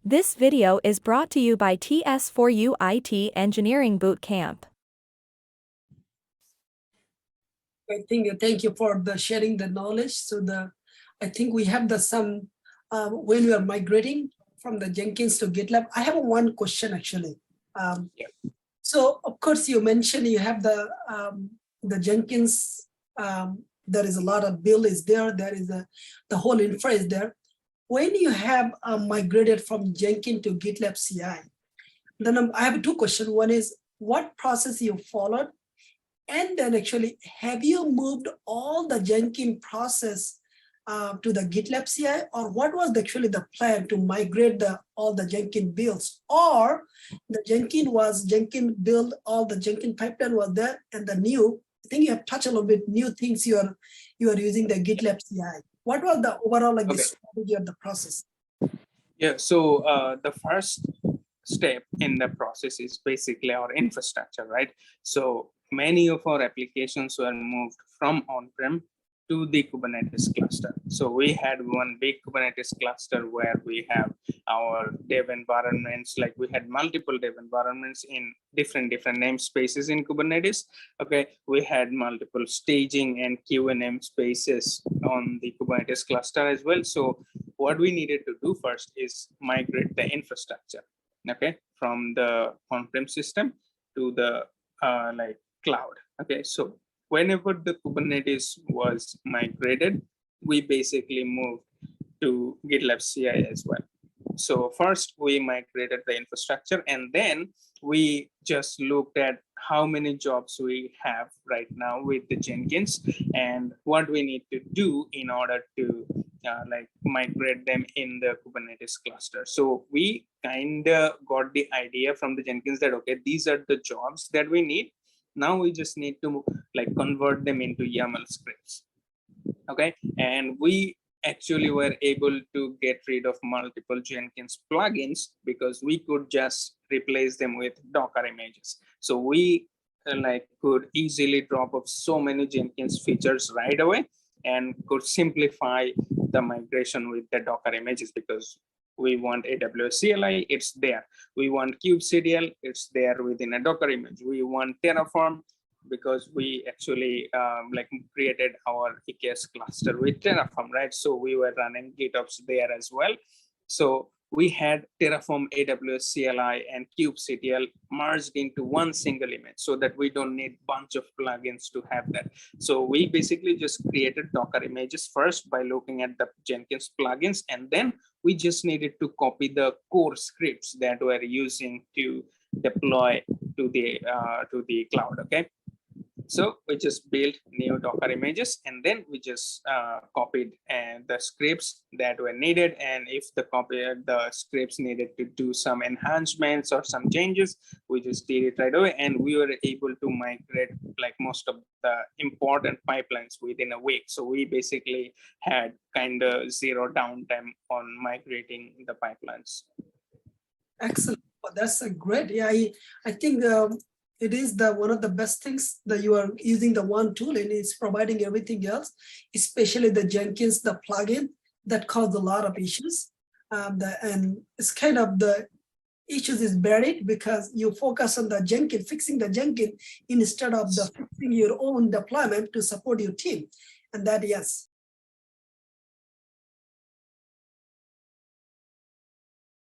This video is brought to you by TS4U IT Engineering Bootcamp. Thank you for sharing the knowledge. So I think we have some when we are migrating from the Jenkins to GitLab. I have one question actually. So of course you mentioned you have the Jenkins. There is a lot of build is there. There is the whole infra is there. When you have migrated from Jenkins to GitLab CI, then I have two questions. One is what process you followed, and then actually have you moved all the Jenkins process to the GitLab CI, or what was actually the plan to migrate all the Jenkins builds, or the Jenkins build, all the Jenkins pipeline was there, and the new, I think you have touched a little bit new things you are using the GitLab CI. What was the overall the strategy of the process? Yeah, so the first step in the process is basically our infrastructure, right? So many of our applications were moved from on-prem to the Kubernetes cluster. So we had one big Kubernetes cluster where we have our dev environments, like we had multiple dev environments in different namespaces in Kubernetes. Okay, we had multiple staging and QA namespaces on the Kubernetes cluster as well. So what we needed to do first is migrate the infrastructure, okay, from the on-prem system to the cloud. Okay, so whenever the Kubernetes was migrated, we basically moved to GitLab CI as well. So first we migrated the infrastructure, and then we just looked at how many jobs we have right now with the Jenkins and what we need to do in order to migrate them in the Kubernetes cluster. So we kind of got the idea from the Jenkins that, okay, these are the jobs that we need. Now we just need to convert them into YAML scripts. Okay, and we actually were able to get rid of multiple Jenkins plugins because we could just replace them with Docker images. So we could easily drop off so many Jenkins features right away and could simplify the migration with the Docker images, because we want AWS CLI, it's there. We want kubectl, it's there within a Docker image. We want Terraform because we actually created our EKS cluster with Terraform, right? So we were running GitOps there as well. So we had Terraform, AWS CLI, and kubectl merged into one single image so that we don't need a bunch of plugins to have that. So we basically just created Docker images first by looking at the Jenkins plugins, and then we just needed to copy the core scripts that we're using to deploy to the cloud. Okay, so we just built new Docker images, and then we just copied the scripts that were needed. And if the scripts needed to do some enhancements or some changes, we just did it right away, and we were able to migrate most of the important pipelines within a week. So we basically had kind of zero downtime on migrating the pipelines. Excellent. Well, that's a great. Yeah, I think it is one of the best things that you are using the one tool, and it's providing everything else, especially the Jenkins, the plugin that caused a lot of issues. And it's kind of the issues is buried because you focus on the Jenkins, fixing the Jenkins instead of fixing your own deployment to support your team. And that, yes,